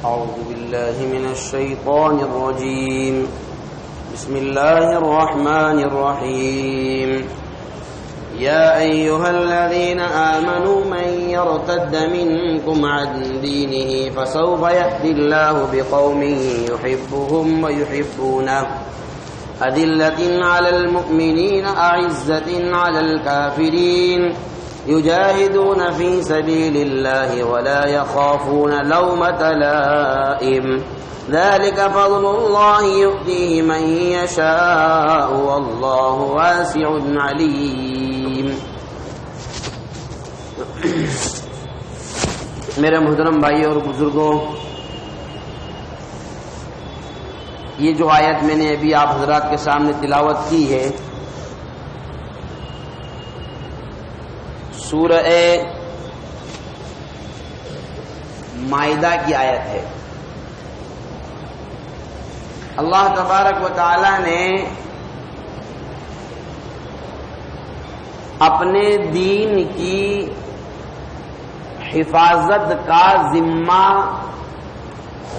أعوذ بالله من الشيطان الرجيم. بسم الله الرحمن الرحيم. يا أيها الذين آمنوا من يرتد منكم عن دينه فسوف يأتي الله بقوم يحبهم ويحبونه أذلة على المؤمنين أعزة على الكافرين يجاهدون في سبيل الله ولا يخافون لومة لائم ذلك فضل الله يؤتيه من يشاء والله واسع عليم. میرے محترم بھائیوں اور بزرگوں، یہ جو آیت میں نے ابھی آپ حضرات کے سامنے تلاوت کی ہے، سورہ مائدہ کی آیت ہے. اللہ تبارک و تعالی نے اپنے دین کی حفاظت کا ذمہ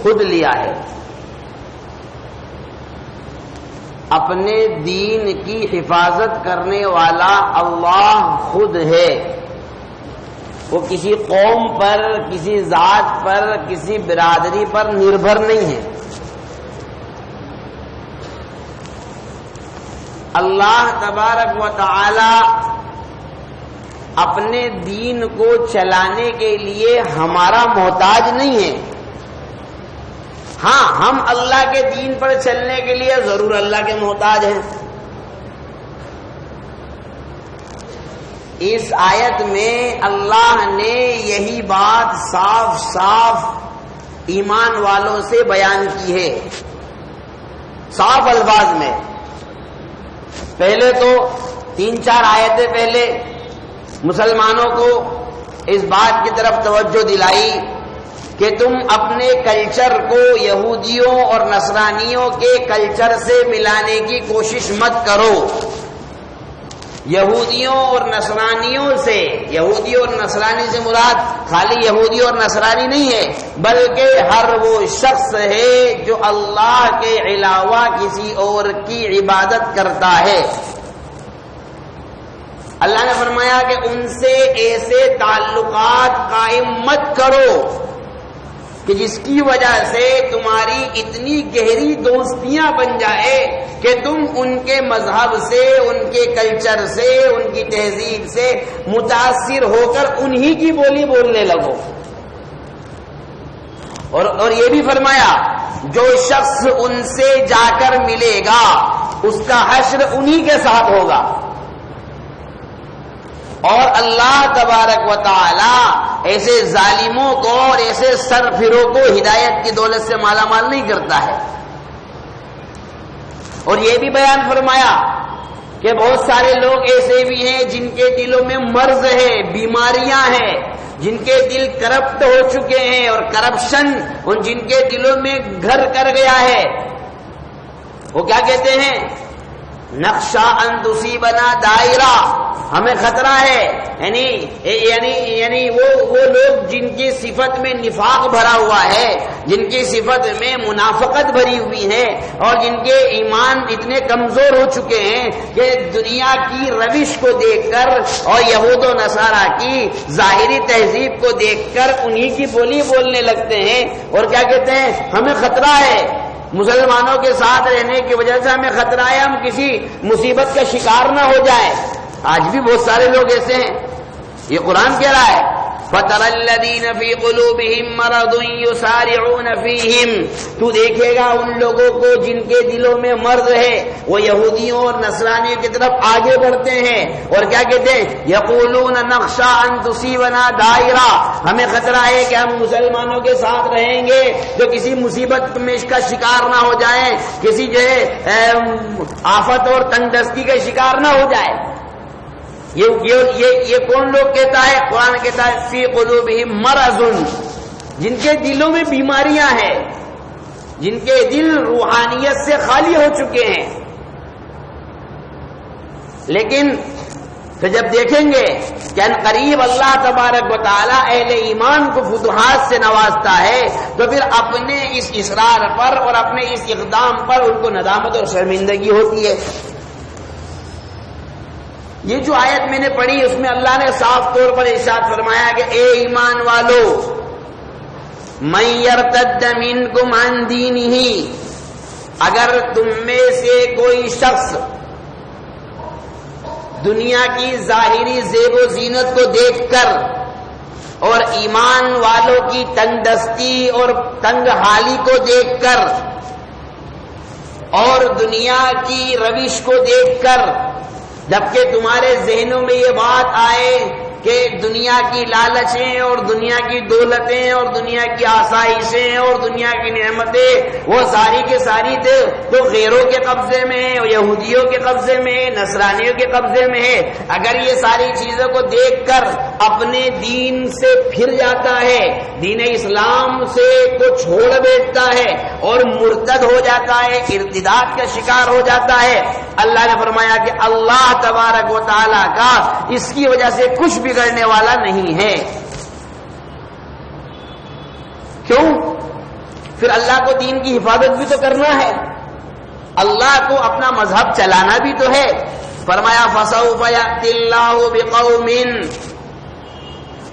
خود لیا ہے. اپنے دین کی حفاظت کرنے والا اللہ خود ہے. وہ کسی قوم پر، کسی ذات پر، کسی برادری پر نربھر نہیں ہے. اللہ تبارک و تعالی اپنے دین کو چلانے کے لیے ہمارا محتاج نہیں ہے. ہاں، ہم اللہ کے دین پر چلنے کے لیے ضرور اللہ کے محتاج ہیں. اس آیت میں اللہ نے یہی بات صاف صاف ایمان والوں سے بیان کی ہے، صاف الفاظ میں. پہلے تو 3-4 آیتیں پہلے مسلمانوں کو اس بات کی طرف توجہ دلائی کہ تم اپنے کلچر کو یہودیوں اور نصرانیوں کے کلچر سے ملانے کی کوشش مت کرو. یہودیوں اور نصرانیوں سے، یہودی اور نصرانی سے مراد خالی یہودی اور نصرانی نہیں ہے، بلکہ ہر وہ شخص ہے جو اللہ کے علاوہ کسی اور کی عبادت کرتا ہے. اللہ نے فرمایا کہ ان سے ایسے تعلقات قائم مت کرو کہ جس کی وجہ سے تمہاری اتنی گہری دوستیاں بن جائے کہ تم ان کے مذہب سے، ان کے کلچر سے، ان کی تہذیب سے متاثر ہو کر انہی کی بولی بولنے لگو. اور یہ بھی فرمایا جو شخص ان سے جا کر ملے گا اس کا حشر انہی کے ساتھ ہوگا. اور اللہ تبارک و تعالی ایسے ظالموں کو اور ایسے سرفروں کو ہدایت کی دولت سے مالا مال نہیں کرتا ہے. اور یہ بھی بیان فرمایا کہ بہت سارے لوگ ایسے بھی ہیں جن کے دلوں میں مرض ہے، بیماریاں ہیں، جن کے دل کرپٹ ہو چکے ہیں اور کرپشن ان جن کے دلوں میں گھر کر گیا ہے. وہ کیا کہتے ہیں؟ نقشہ ان تصیبنا دائرہ، ہمیں خطرہ ہے. یعنی وہ لوگ جن کی صفت میں نفاق بھرا ہوا ہے، جن کی صفت میں منافقت بھری ہوئی ہے، اور جن کے ایمان اتنے کمزور ہو چکے ہیں کہ دنیا کی روش کو دیکھ کر اور یہود و نصارہ کی ظاہری تہذیب کو دیکھ کر انہی کی بولی بولنے لگتے ہیں. اور کیا کہتے ہیں؟ ہمیں خطرہ ہے، مسلمانوں کے ساتھ رہنے کی وجہ سے ہمیں خطرہ ہے، ہم کسی مصیبت کا شکار نہ ہو جائے. آج بھی بہت سارے لوگ ایسے ہیں. یہ قرآن کہہ رہا ہے فَتَرَى الَّذِينَ فِي قُلُوبِهِم مَّرَضٌ يُسَارِعُونَ فِيهِمْ، تو دیکھے گا ان لوگوں کو جن کے دلوں میں مرض ہے، وہ یہودیوں اور نصرانیوں کی طرف آگے بڑھتے ہیں. اور کیا کہتے ہیں؟ يَقُولُونَ نَخْشَىٰ أَن تُصِيبَنَا دَائِرَةٌ، ہمیں خطرہ ہے کہ ہم مسلمانوں کے ساتھ رہیں گے جو کسی مصیبت میں کا شکار نہ ہو جائیں، کسی جو ہے آفت اور تنگدستی کا شکار نہ ہو جائے. یہ کون لوگ کہتا ہے؟ قرآن کہتا ہے فی قلوبہم مرض، جن کے دلوں میں بیماریاں ہیں، جن کے دل روحانیت سے خالی ہو چکے ہیں. لیکن پھر جب دیکھیں گے کہ ان قریب اللہ تبارک و تعالی اہل ایمان کو فتوحات سے نوازتا ہے تو پھر اپنے اس اصرار پر اور اپنے اس اقدام پر ان کو ندامت اور شرمندگی ہوتی ہے۔ یہ جو آیت میں نے پڑھی اس میں اللہ نے صاف طور پر ارشاد فرمایا کہ اے ایمان والو، من یرتد منکم عن دینہ، اگر تم میں سے کوئی شخص دنیا کی ظاہری زیب و زینت کو دیکھ کر اور ایمان والوں کی تنگ دستی اور تنگ حالی کو دیکھ کر اور دنیا کی روش کو دیکھ کر، جبکہ تمہارے ذہنوں میں یہ بات آئے کہ دنیا کی لالچیں اور دنیا کی دولتیں اور دنیا کی آسائشیں اور دنیا کی نعمتیں وہ ساری کے ساری تو غیروں کے قبضے میں ہے، یہودیوں کے قبضے میں ہے، نصرانیوں کے قبضے میں ہے، اگر یہ ساری چیزوں کو دیکھ کر اپنے دین سے پھر جاتا ہے، دین اسلام سے کو چھوڑ بیٹھتا ہے اور مرتد ہو جاتا ہے، ارتداد کا شکار ہو جاتا ہے، اللہ نے فرمایا کہ اللہ تبارک و تعالی کا اس کی وجہ سے کچھ بگڑنے والا نہیں ہے۔ کیوں؟ پھر اللہ کو دین کی حفاظت بھی تو کرنا ہے، اللہ کو اپنا مذہب چلانا بھی تو ہے۔ فرمایا فَسَوْفَ يَأْتِي اللَّهُ بِقَوْمٍ،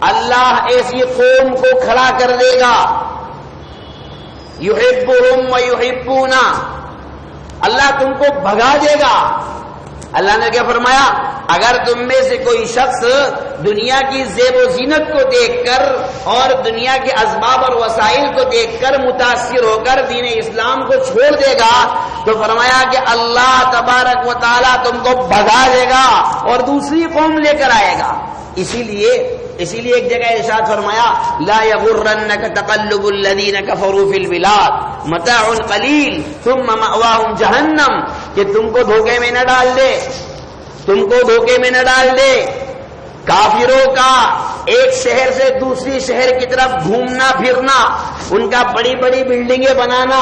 اللہ ایسی قوم کو کھڑا کر دے گا، يُحِبُّهُمْ وَيُحِبُّونَ، اللہ تم کو بھگا دے گا۔ اللہ نے کیا فرمایا؟ اگر تم میں سے کوئی شخص دنیا کی زیب و زینت کو دیکھ کر اور دنیا کے اسباب اور وسائل کو دیکھ کر متاثر ہو کر دین اسلام کو چھوڑ دے گا تو فرمایا کہ اللہ تبارک و تعالیٰ تم کو بھگا دے گا اور دوسری قوم لے کر آئے گا۔ اسی لیے ایک جگہ ارشاد فرمایا لا یغرنک تقلب الذین کفروا فی البلاد متاع قلیل ثم مأواہم جہنم، کہ تم کو دھوکے میں نہ ڈال دے، تم کو دھوکے میں نہ ڈال دے۔ کافروں کا ایک شہر سے دوسری شہر کی طرف گھومنا پھرنا، ان کا بڑی بڑی بلڈنگیں بنانا،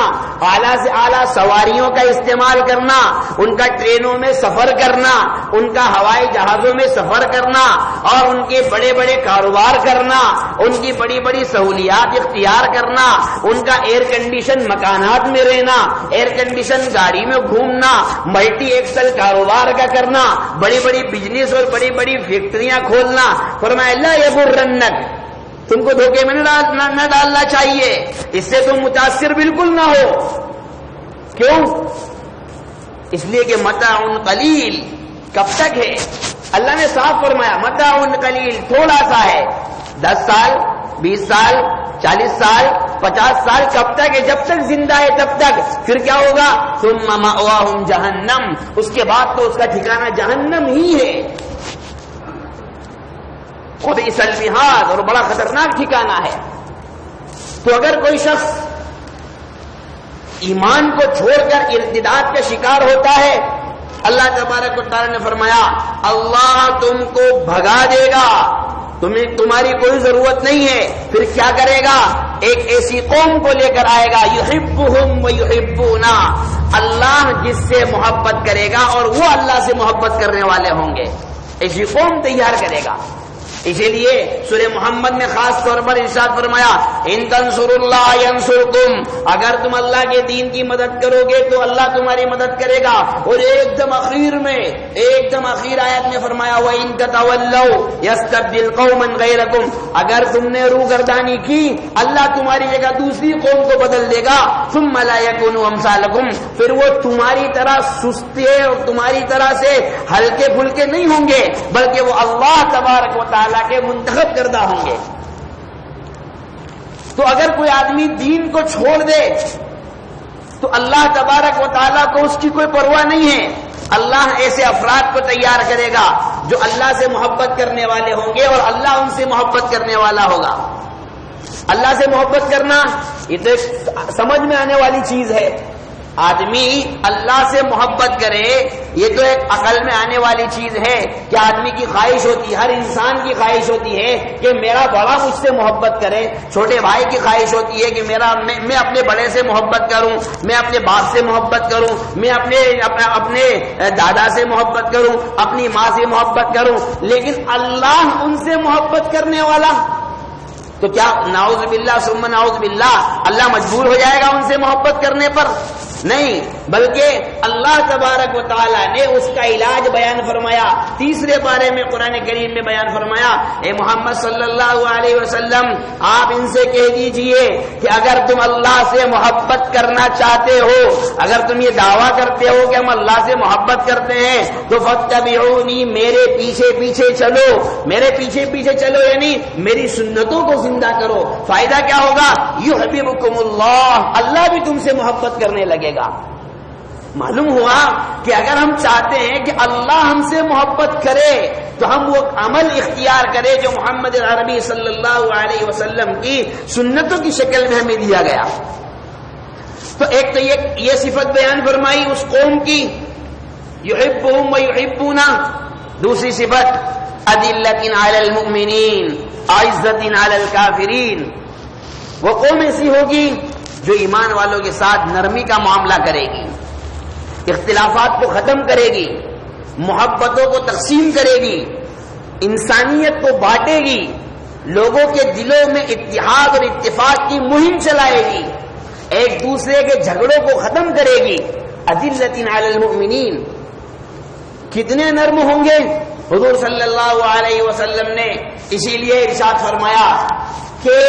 اعلیٰ سے اعلیٰ سواریوں کا استعمال کرنا، ان کا ٹرینوں میں سفر کرنا، ان کا ہوائی جہازوں میں سفر کرنا اور ان کے بڑے بڑے کاروبار کرنا، ان کی بڑی بڑی سہولیات اختیار کرنا، ان کا ایئر کنڈیشن مکانات میں رہنا، ایئر کنڈیشن گاڑی میں گھومنا، ملٹی ایکسل کاروبار کا کرنا، بڑی بڑی بزنس اور بڑی بڑی فیکٹریاں کھولنا، فرمایا لا یغرنک، تم کو دھوکے میں نہ ڈالنا چاہیے، اس سے تم متاثر بالکل نہ ہو۔ کیوں؟ اس لیے کہ متاع قلیل کب تک ہے؟ اللہ نے صاف فرمایا متاع قلیل تھوڑا سا ہے، 10 سال 20 سال 40 سال 50 سال کب تک ہے؟ جب تک زندہ ہے تب تک، پھر کیا ہوگا؟ ثم مأواہم جہنم، اس کے بعد تو اس کا ٹھکانہ جہنم ہی ہے۔ وبئس المہاد، اور بڑا خطرناک ٹھکانہ ہے۔ تو اگر کوئی شخص ایمان کو چھوڑ کر ارتداد کا شکار ہوتا ہے، اللہ تبارک و تعالی نے فرمایا اللہ تم کو بھگا دے گا، تمہاری کوئی ضرورت نہیں ہے۔ پھر کیا کرے گا؟ ایک ایسی قوم کو لے کر آئے گا یحبہم ویحبون، اللہ جس سے محبت کرے گا اور وہ اللہ سے محبت کرنے والے ہوں گے، ایسی قوم تیار کرے گا۔ اسی لیے سورہ محمد میں خاص طور پر ارشاد فرمایا ان تنصروا اللہ ینصرکم، اگر تم اللہ کے دین کی مدد کرو گے تو اللہ تمہاری مدد کرے گا۔ اور ایک دم اخیر آیت میں فرمایا وَإِن تَتَوَلَّوْا يَسْتَبْدِلْ قَوْمًا غَيْرَكُمْ، اگر تم نے روگردانی کی اللہ تمہاری جگہ دوسری قوم کو بدل دے گا، ثُمَّ لَا يَكُونُوا أَمْثَالَكُمْ، پھر وہ تمہاری طرح سستے اور تمہاری طرح سے ہلکے پھلکے نہیں ہوں گے، بلکہ وہ اللہ تبارک و تعالی کے منتخب کردہ ہوں گے۔ تو اگر کوئی آدمی دین کو چھوڑ دے تو اللہ تبارک و تعالیٰ کو اس کی کوئی پرواہ نہیں ہے، اللہ ایسے افراد کو تیار کرے گا جو اللہ سے محبت کرنے والے ہوں گے اور اللہ ان سے محبت کرنے والا ہوگا۔ اللہ سے محبت کرنا یہ تو سمجھ میں آنے والی چیز ہے، آدمی اللہ سے محبت کرے یہ تو ایک عقل میں آنے والی چیز ہے کہ آدمی کی خواہش ہوتی ہے، ہر انسان کی خواہش ہوتی ہے کہ میرا بڑا مجھ سے محبت کرے، چھوٹے بھائی کی خواہش ہوتی ہے کہ میں اپنے بڑے سے محبت کروں، میں اپنے باپ سے محبت کروں، میں اپنے دادا سے محبت کروں، اپنی ماں سے محبت کروں، لیکن اللہ ان سے محبت کرنے والا تو کیا نعوذ باللہ ثم نعوذ باللہ اللہ مجبور ہو جائے گا ان سے محبت کرنے پر؟ نہیں، بلکہ اللہ تبارک و تعالی نے اس کا علاج بیان فرمایا۔ تیسرے بارے میں قرآن کریم میں بیان فرمایا، اے محمد صلی اللہ علیہ وسلم آپ ان سے کہہ دیجئے کہ اگر تم اللہ سے محبت کرنا چاہتے ہو، اگر تم یہ دعویٰ کرتے ہو کہ ہم اللہ سے محبت کرتے ہیں تو فاتبعونی، میرے پیچھے پیچھے چلو، میرے پیچھے پیچھے چلو یعنی میری سنتوں کو زندہ کرو۔ فائدہ کیا ہوگا؟ یحببکم اللہ، اللہ بھی تم سے محبت کرنے لگے گا۔ معلوم ہوا کہ اگر ہم چاہتے ہیں کہ اللہ ہم سے محبت کرے تو ہم وہ عمل اختیار کرے جو محمد عربی صلی اللہ علیہ وسلم کی سنتوں کی شکل میں ہمیں دیا گیا۔ تو ایک تو یہ صفت بیان فرمائی اس قوم کی، یحبہم و یحبونا۔ دوسری صفت اذلۃ علی المؤمنین عزۃ علی الکافرین، وہ قوم ایسی ہوگی جو ایمان والوں کے ساتھ نرمی کا معاملہ کرے گی، اختلافات کو ختم کرے گی، محبتوں کو تقسیم کرے گی، انسانیت کو بانٹے گی، لوگوں کے دلوں میں اتحاد اور اتفاق کی مہم چلائے گی، ایک دوسرے کے جھگڑوں کو ختم کرے گی۔ اذلۃ علی المؤمنین، کتنے نرم ہوں گے؟ حضور صلی اللہ علیہ وسلم نے اسی لیے ارشاد فرمایا کہ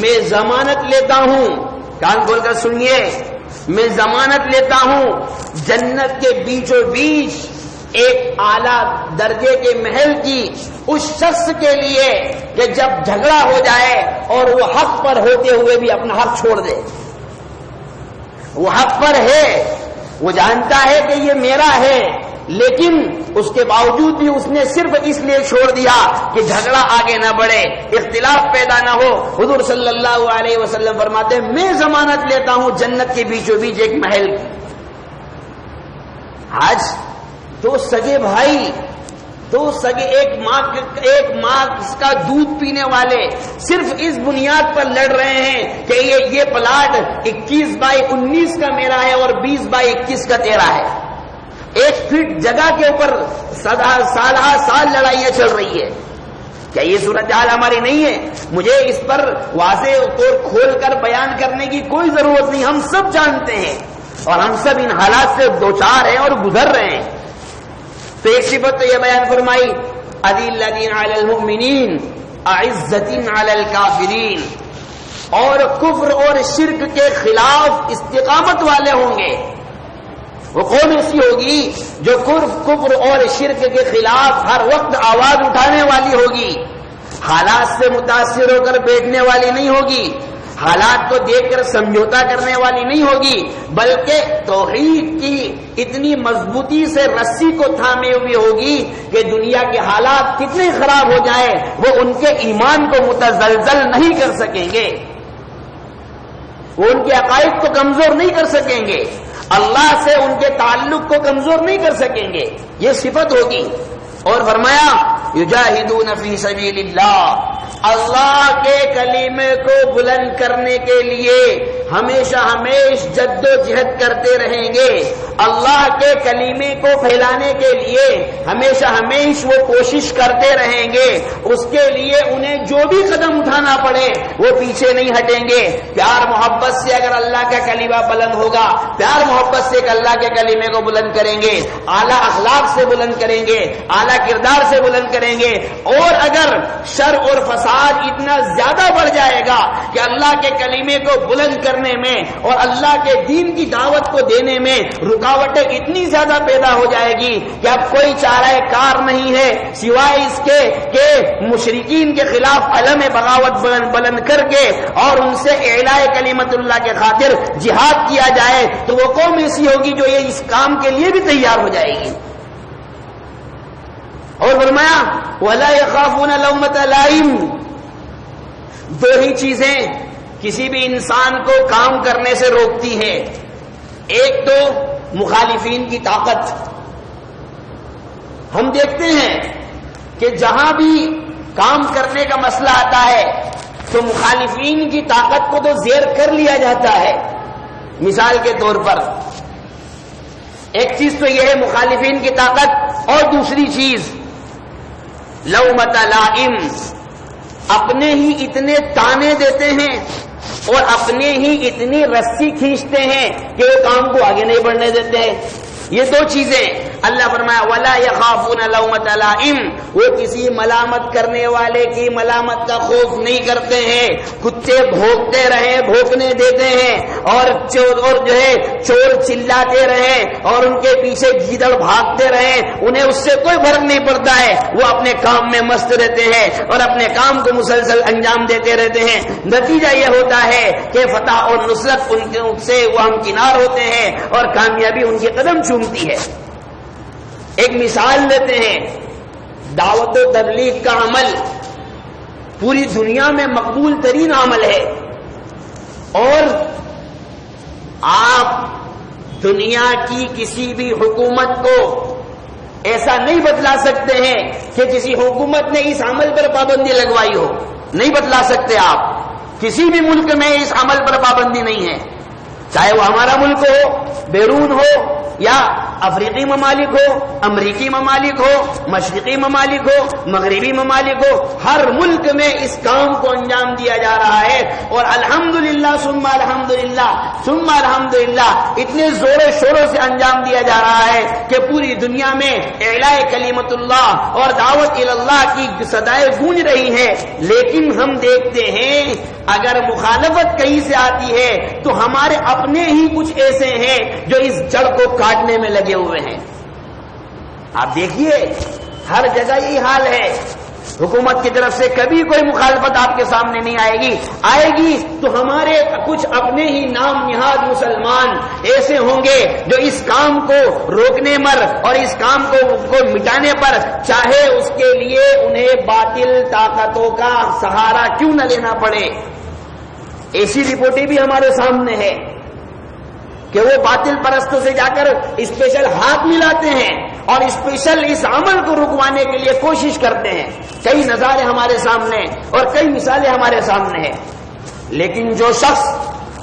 میں ضمانت لیتا ہوں، کان کھول کر سنیے، میں ضمانت لیتا ہوں جنت کے بیچوں بیچ ایک اعلیٰ درجے کے محل کی اس شخص کے لیے کہ جب جھگڑا ہو جائے اور وہ حق پر ہوتے ہوئے بھی اپنا حق چھوڑ دے۔ وہ حق پر ہے، وہ جانتا ہے کہ یہ میرا ہے، لیکن اس کے باوجود بھی اس نے صرف اس لیے چھوڑ دیا کہ جھگڑا آگے نہ بڑھے، اختلاف پیدا نہ ہو۔ حضور صلی اللہ علیہ وسلم فرماتے ہیں میں ضمانت لیتا ہوں جنت کے بیچوں بیچ ایک محل کی۔ آج دو سگے بھائی، دو سگے ایک ماں کا دودھ پینے والے صرف اس بنیاد پر لڑ رہے ہیں کہ یہ پلاٹ 21/19 کا میرا ہے اور 20/21 کا تیرا ہے۔ ایک فٹ جگہ کے اوپر سال لڑائیاں چل رہی ہے۔ کیا یہ صورتحال ہماری نہیں ہے؟ مجھے اس پر واضح طور کھول کر بیان کرنے کی کوئی ضرورت نہیں، ہم سب جانتے ہیں اور ہم سب ان حالات سے دوچار ہیں اور گزر رہے ہیں۔ تو ایک صفت تو یہ بیان فرمائی اذلۃ علی المؤمنین اعزۃ علی الکافرین، اور کفر اور شرک کے خلاف استقامت والے ہوں گے۔ وہ قوم ایسی ہوگی جو کفر اور شرک کے خلاف ہر وقت آواز اٹھانے والی ہوگی، حالات سے متاثر ہو کر بیٹھنے والی نہیں ہوگی، حالات کو دیکھ کر سمجھوتا کرنے والی نہیں ہوگی، بلکہ توحید کی اتنی مضبوطی سے رسی کو تھامے ہوئی ہوگی کہ دنیا کے حالات کتنے خراب ہو جائیں وہ ان کے ایمان کو متزلزل نہیں کر سکیں گے، وہ ان کے عقائد کو کمزور نہیں کر سکیں گے، اللہ سے ان کے تعلق کو کمزور نہیں کر سکیں گے، یہ صفت ہوگی۔ اور فرمایا یجاہدون فی سبیل اللہ، اللہ کے کلمے کو بلند کرنے کے لیے ہمیشہ جد و جہد کرتے رہیں گے، اللہ کے کلمے کو پھیلانے کے لیے ہمیشہ وہ کوشش کرتے رہیں گے، اس کے لیے انہیں جو بھی قدم اٹھانا پڑے وہ پیچھے نہیں ہٹیں گے۔ پیار محبت سے اگر اللہ کا کلمہ بلند ہوگا، پیار محبت سے اللہ کے کلمے کو بلند کریں گے، اعلیٰ اخلاق سے بلند کریں گے، اعلیٰ کردار سے بلند کریں گے، اور اگر شر اور فساد اتنا زیادہ بڑھ جائے گا کہ اللہ کے کلمے کو بلند کرنے میں اور اللہ کے دین کی دعوت کو دینے میں رکاوٹیں اتنی زیادہ پیدا ہو جائے گی کہ اب کوئی چارہ کار نہیں ہے سوائے اس کے کہ مشرکین کے خلاف علم بغاوت بلند کر کے اور ان سے اعلاء کلمت اللہ کے خاطر جہاد کیا جائے، تو وہ قوم ایسی ہوگی جو یہ اس کام کے لیے بھی تیار ہو جائے گی۔ اور فرمایا وَلَا يَخَافُونَ لَوْمَةَ لَائِمٍ، دو ہی چیزیں کسی بھی انسان کو کام کرنے سے روکتی ہے، ایک تو مخالفین کی طاقت. ہم دیکھتے ہیں کہ جہاں بھی کام کرنے کا مسئلہ آتا ہے تو مخالفین کی طاقت کو تو زیر کر لیا جاتا ہے. مثال کے طور پر ایک چیز تو یہ ہے مخالفین کی طاقت، اور دوسری چیز لومۃ لائم، اپنے ہی اتنے تانے دیتے ہیں اور اپنے ہی اتنی رسی کھینچتے ہیں کہ وہ کام کو آگے نہیں بڑھنے دیتے ہیں. یہ دو چیزیں اللہ فرمایا ولا یخافون لومۃ لائم، وہ کسی ملامت کرنے والے کی ملامت کا خوف نہیں کرتے ہیں. کتے بھونکتے رہیں، بھونکنے دیتے ہیں، اور جو ہے چور چلاتے رہیں اور ان کے پیچھے گیدڑ بھاگتے رہیں، انہیں اس سے کوئی فرق نہیں پڑتا ہے. وہ اپنے کام میں مست رہتے ہیں اور اپنے کام کو مسلسل انجام دیتے رہتے ہیں. نتیجہ یہ ہوتا ہے کہ فتح اور نصرت ان سے وہ ہمکنار ہوتے ہیں اور کامیابی ان کے قدم چومتی ہے. ایک مثال لیتے ہیں، دعوت و تبلیغ کا عمل پوری دنیا میں مقبول ترین عمل ہے، اور آپ دنیا کی کسی بھی حکومت کو ایسا نہیں بتلا سکتے ہیں کہ کسی حکومت نے اس عمل پر پابندی لگوائی ہو. نہیں بتلا سکتے آپ. کسی بھی ملک میں اس عمل پر پابندی نہیں ہے، چاہے وہ ہمارا ملک ہو، بیرون ہو، یا افریقی ممالک ہو، امریکی ممالک ہو، مشرقی ممالک ہو، مغربی ممالک ہو. ہر ملک میں اس کام کو انجام دیا جا رہا ہے، اور الحمدللہ ثم الحمدللہ ثم الحمدللہ اتنے زور و شوروں سے انجام دیا جا رہا ہے کہ پوری دنیا میں اعلاء کلمت اللہ اور دعوت اللہ کی صدائیں گونج رہی ہیں. لیکن ہم دیکھتے ہیں اگر مخالفت کہیں سے آتی ہے تو ہمارے اپنے ہی کچھ ایسے ہیں جو اس جڑ کو کاٹنے میں لگے ہوئے ہیں. آپ دیکھیے ہر جگہ یہی حال ہے. حکومت کی طرف سے کبھی کوئی مخالفت آپ کے سامنے نہیں آئے گی تو ہمارے کچھ اپنے ہی نام نہاد مسلمان ایسے ہوں گے جو اس کام کو روکنے پر اور اس کام کو مٹانے پر چاہے اس کے لیے انہیں باطل طاقتوں کا سہارا کیوں نہ لینا پڑے. ایسی رپورٹیں بھی ہمارے سامنے ہے کہ وہ باطل پرستوں سے جا کر اسپیشل ہاتھ ملاتے ہیں اور اسپیشل اس عمل کو رکوانے کے لیے کوشش کرتے ہیں. کئی نظارے ہمارے سامنے اور کئی مثالیں ہمارے سامنے ہیں. لیکن جو شخص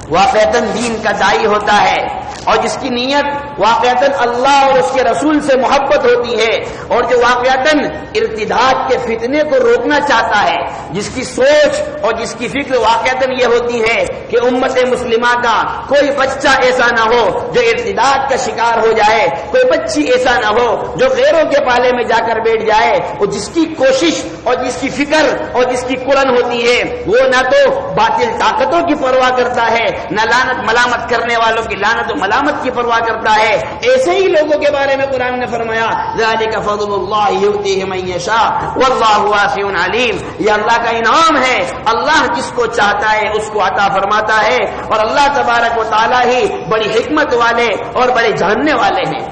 واقعتاً دین کا داعی ہوتا ہے اور جس کی نیت واقعتاً اللہ اور اس کے رسول سے محبت ہوتی ہے اور جو واقعتاً ارتداد کے فتنے کو روکنا چاہتا ہے، جس کی سوچ اور جس کی فکر واقعتاً یہ ہوتی ہے کہ امت مسلمہ کا کوئی بچہ ایسا نہ ہو جو ارتداد کا شکار ہو جائے، کوئی بچی ایسا نہ ہو جو غیروں کے پالے میں جا کر بیٹھ جائے، اور جس کی کوشش اور جس کی فکر اور جس کی قرن ہوتی ہے وہ نہ تو باطل طاقتوں کی پرواہ کرتا ہے، نہ لعنت ملامت کرنے والوں کی لعنت و ملامت کی پرواہ کرتا ہے. ایسے ہی لوگوں کے بارے میں قرآن نے فرمایا ذالک فضل اللہ یؤتیہ من یشاء واللہ واسع علیم. یہ اللہ کا انعام ہے، اللہ جس کو چاہتا ہے اس کو عطا فرماتا ہے، اور اللہ تبارک و تعالی ہی بڑی حکمت والے اور بڑے جاننے والے ہیں.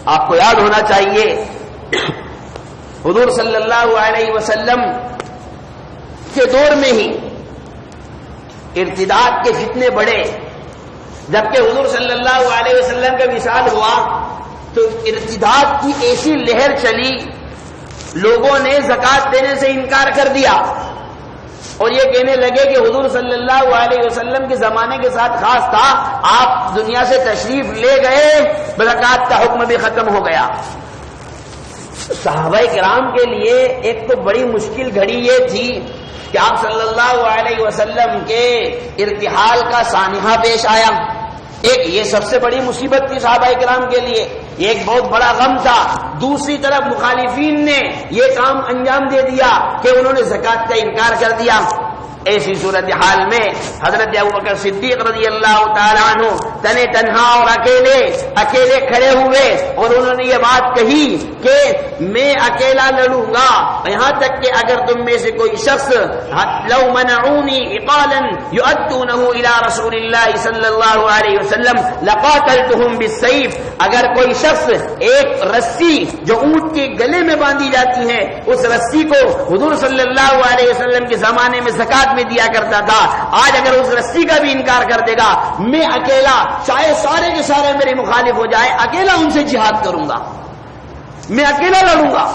آپ کو یاد ہونا چاہیے حضور صلی اللہ علیہ وسلم کے دور میں ہی ارتداد کے فتنے بڑھے. جبکہ حضور صلی اللہ علیہ وسلم کا وصال ہوا تو ارتداد کی ایسی لہر چلی، لوگوں نے زکوٰۃ دینے سے انکار کر دیا اور یہ کہنے لگے کہ حضور صلی اللہ علیہ وسلم کے زمانے کے ساتھ خاص تھا، آپ دنیا سے تشریف لے گئے زکوٰۃ کا حکم بھی ختم ہو گیا. صحابہ کرام کے لیے ایک تو بڑی مشکل گھڑی یہ تھی کہ آپ صلی اللہ علیہ وسلم کے ارتحال کا سانحہ پیش آیا. ایک یہ سب سے بڑی مصیبت تھی صحابہ کرام کے لیے، یہ ایک بہت بڑا غم تھا. دوسری طرف مخالفین نے یہ کام انجام دے دیا کہ انہوں نے زکوٰۃ کا انکار کر دیا. ایسی صورتحال میں حضرت ابوبکر صدیق رضی اللہ تعالیٰ عنہ تنے تنہا اور اکیلے کھڑے ہوئے اور انہوں نے یہ بات کہی کہ میں اکیلا لڑوں گا، یہاں تک کہ اگر تم میں سے کوئی شخص لو منعونی عقالا یؤدونہ الی رسول اللہ صلی اللہ علیہ وسلم لقاتلتہم بالسیف، اگر کوئی شخص ایک رسی جو اونٹ کے گلے میں باندھی جاتی ہے اس رسی کو حضور صلی اللہ علیہ وسلم کے زمانے میں زکات میں دیا کرتا تھا، آج اگر اس رسی کا بھی انکار کر دے گا، میں اکیلا، چاہے سارے کے سارے میرے مخالف ہو جائے، اکیلا ان سے جہاد کروں گا، میں اکیلا لڑوں گا.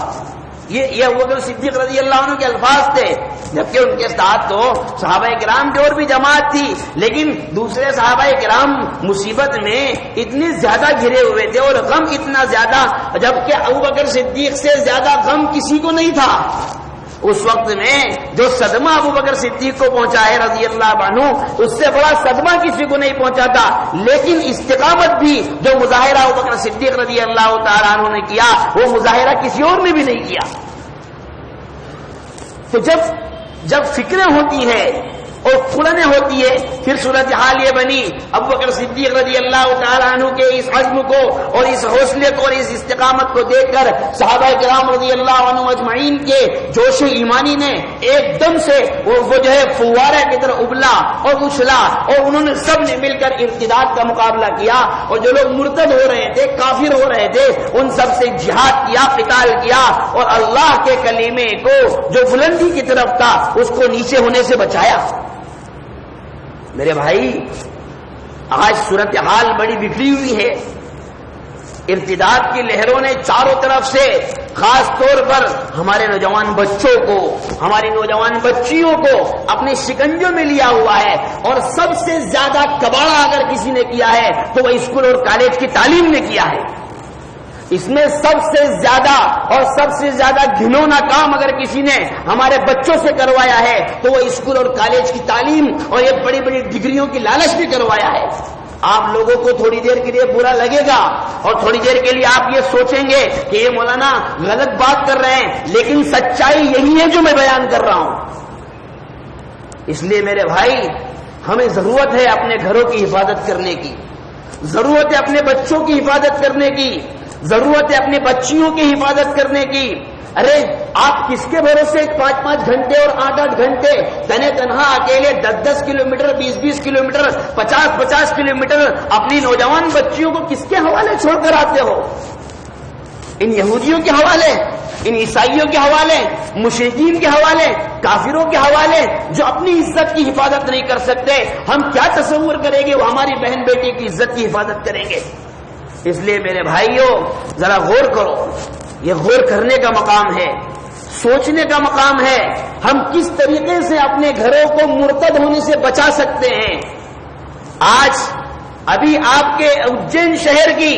یہ ابوبکر صدیق رضی اللہ عنہ کے الفاظ تھے، جبکہ ان کے ساتھ تو صحابہ کرام کی اور بھی جماعت تھی، لیکن دوسرے صحابہ کرام مصیبت میں اتنے زیادہ گھرے ہوئے تھے اور غم اتنا زیادہ، جبکہ ابوبکر صدیق سے زیادہ غم کسی کو نہیں تھا. اس وقت میں جو صدمہ ابوبکر صدیق کو پہنچا ہے رضی اللہ عنہ، اس سے بڑا صدمہ کسی کو نہیں پہنچا تھا. لیکن استقامت بھی جو مظاہرہ ابوبکر صدیق رضی اللہ تعالیٰ عنہ نے کیا، وہ مظاہرہ کسی اور نے بھی نہیں کیا. تو جب فکریں ہوتی ہیں اور کھلنے ہوتی ہے، پھر صورتحال یہ بنی ابوبکر صدیق رضی اللہ تعالیٰ عنہ کے اس عزم کو اور اس حوصلے کو اور اس استقامت کو دیکھ کر صحابہ کرام رضی اللہ عنہ اجمعین کے جوش ایمانی نے ایک دم سے وہ جو ہے فوارہ کی طرح ابلا اور اچھلا، اور انہوں نے سب نے مل کر ارتداد کا مقابلہ کیا، اور جو لوگ مرتد ہو رہے تھے، کافر ہو رہے تھے، ان سب سے جہاد کیا، قتال کیا، اور اللہ کے کلمے کو جو بلندی کی طرف تھا اس کو نیچے ہونے سے بچایا. میرے بھائی، آج صورتحال بڑی بگڑی ہوئی ہے. ارتداد کی لہروں نے چاروں طرف سے خاص طور پر ہمارے نوجوان بچوں کو، ہماری نوجوان بچیوں کو اپنے شکنجوں میں لیا ہوا ہے، اور سب سے زیادہ کباڑہ اگر کسی نے کیا ہے تو وہ اسکول اور کالج کی تعلیم نے کیا ہے. اس میں سب سے زیادہ گھنونا کام اگر کسی نے ہمارے بچوں سے کروایا ہے تو وہ اسکول اور کالج کی تعلیم اور یہ بڑی بڑی ڈگریوں کی لالچ بھی کروایا ہے. آپ لوگوں کو تھوڑی دیر کے لیے برا لگے گا اور تھوڑی دیر کے لیے آپ یہ سوچیں گے کہ یہ مولانا غلط بات کر رہے ہیں، لیکن سچائی یہی ہے جو میں بیان کر رہا ہوں. اس لیے میرے بھائی، ہمیں ضرورت ہے اپنے گھروں کی حفاظت کرنے کی، ضرورت ہے اپنے بچوں کی حفاظت کرنے کی، ضرورت ہے اپنی بچیوں کی حفاظت کرنے کی. ارے آپ کس کے بھروسے 5-5 گھنٹے اور 8-8 گھنٹے تنے تنہا اکیلے 10-10 کلومیٹر 20-20 کلومیٹر 50-50 کلومیٹر اپنی نوجوان بچیوں کو کس کے حوالے چھوڑ کر آتے ہو؟ ان یہودیوں کے حوالے، ان عیسائیوں کے حوالے، مشرکین کے حوالے، کافروں کے حوالے، جو اپنی عزت کی حفاظت نہیں کر سکتے. ہم کیا تصور کریں گے وہ ہماری بہن بیٹی کی عزت کی حفاظت کریں گے؟ اس لیے میرے بھائیوں، ذرا غور کرو. یہ غور کرنے کا مقام ہے، سوچنے کا مقام ہے. ہم کس طریقے سے اپنے گھروں کو مرتد ہونے سے بچا سکتے ہیں. آج ابھی آپ کے اجین شہر کی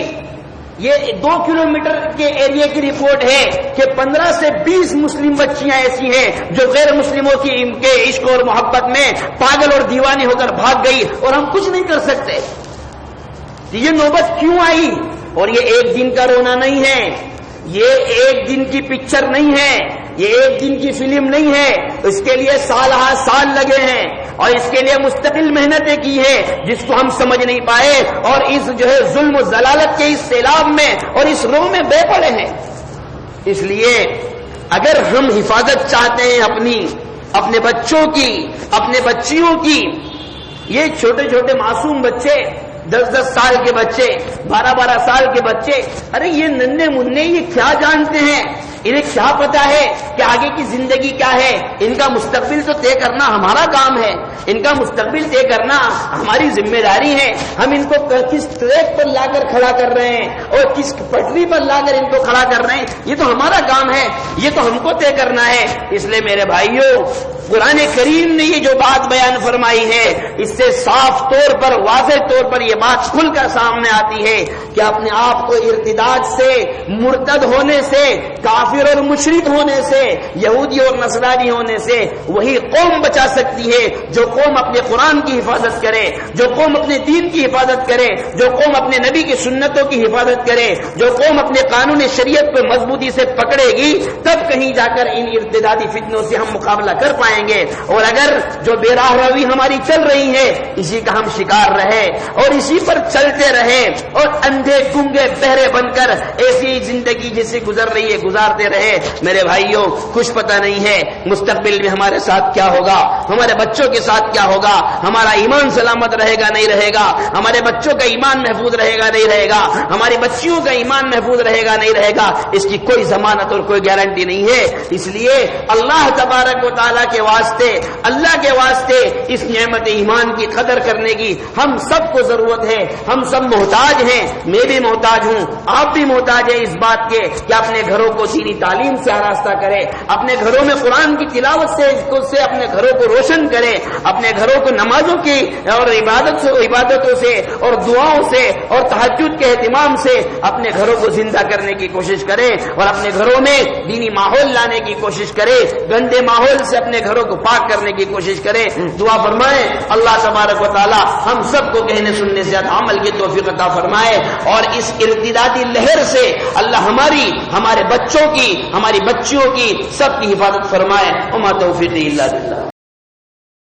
یہ 2 کلومیٹر کے ایریا کی رپورٹ ہے کہ 15 سے 20 مسلم بچیاں ایسی ہیں جو غیر مسلموں کی ان کے عشق اور محبت میں پاگل اور دیوانی ہو کر بھاگ گئی، اور ہم کچھ نہیں کر سکتے. یہ نوبت کیوں آئی؟ اور یہ ایک دن کا رونا نہیں ہے، یہ ایک دن کی پکچر نہیں ہے، یہ ایک دن کی فلم نہیں ہے. اس کے لیے سال ہا سال لگے ہیں اور اس کے لیے مستقل محنتیں کی ہے جس کو ہم سمجھ نہیں پائے، اور اس جو ہے ظلم و ضلالت کے اس سیلاب میں اور اس رو میں بے پڑے ہیں. اس لیے اگر ہم حفاظت چاہتے ہیں اپنے بچوں کی، اپنے بچیوں کی، یہ چھوٹے چھوٹے معصوم بچے، 10-10 سال کے بچے، 12-12 سال کے بچے، ارے یہ ننھے منھے یہ کیا جانتے ہیں؟ انہیں کیا پتا ہے کہ آگے کی زندگی کیا ہے؟ ان کا مستقبل تو طے کرنا ہمارا کام ہے، ان کا مستقبل طے کرنا ہماری ذمہ داری ہے. ہم ان کو کس ٹریک پر لا کر کھڑا کر رہے ہیں اور کس پٹری پر لا کر ان کو کھڑا کر رہے ہیں، یہ تو ہمارا کام ہے، یہ تو ہم کو طے کرنا ہے. اس لیے میرے بھائیوں، قرآن کریم نے یہ جو بات بیان فرمائی ہے، اس سے صاف طور پر، واضح طور پر یہ بات کھل کر سامنے آتی ہے کہ اپنے آپ کو ارتداد سے، مرتد ہونے سے، کافر اور مشرک ہونے سے، یہودی اور نصرانی ہونے سے وہی قوم بچا سکتی ہے جو قوم اپنے قرآن کی حفاظت کرے، جو قوم اپنے دین کی حفاظت کرے، جو قوم اپنے نبی کی سنتوں کی حفاظت کرے، جو قوم اپنے قانون شریعت کو مضبوطی سے پکڑے گی، تب کہیں جا کر ان ارتدادی فتنوں سے ہم مقابلہ کر پائیں گے. اور اگر جو بے راہ روی ہماری چل رہی ہے، اسی کا ہم شکار رہے اور اسی پر چلتے رہے اور اندھے گنگے بہرے بن کر ایسی زندگی جسے گزر رہی ہے گزارتے کرتے رہے. میرے بھائیوں کچھ پتہ نہیں ہے مستقبل میں ہمارے ساتھ کیا ہوگا, ہمارے بچوں کے ساتھ کیا ہوگا, ہمارا ایمان سلامت رہے گا نہیں رہے گا, ہمارے بچوں کا ایمان محفوظ رہے گا نہیں رہے گا, ہماری بچیوں کا ایمان محفوظ رہے گا نہیں رہے گا, اس کی کوئی ضمانت اور کوئی گارنٹی نہیں ہے. اس لیے اللہ تبارک و تعالیٰ کے واسطے, اللہ کے واسطے اس نعمت ایمان کی قدر کرنے کی ہم سب کو ضرورت ہے. ہم سب محتاج ہیں, میں بھی محتاج ہوں, آپ بھی محتاج ہیں اس بات کے کہ اپنے گھروں کو دینی تعلیم سے آراستہ کرے, اپنے گھروں میں قرآن کی تلاوت سے اپنے گھروں کو روشن کرے, اپنے گھروں کو نمازوں کی اور عبادتوں سے اور دعاؤں سے اور تہجد کے اہتمام سے اپنے گھروں کو زندہ کرنے کی کوشش کرے اور اپنے گھروں میں دینی ماحول لانے کی کوشش کرے, گندے ماحول سے اپنے گھروں کو پاک کرنے کی کوشش کرے. دعا فرمائے اللہ تبارک و تعالی ہم سب کو کہنے سننے سے زیادہ عمل کی توفیق عطا فرمائے, اور اس ارتدادی لہر سے اللہ ہمارے بچوں کی, ہماری بچیوں کی, سب کی حفاظت فرمائے. وما توفیقی الا باللہ.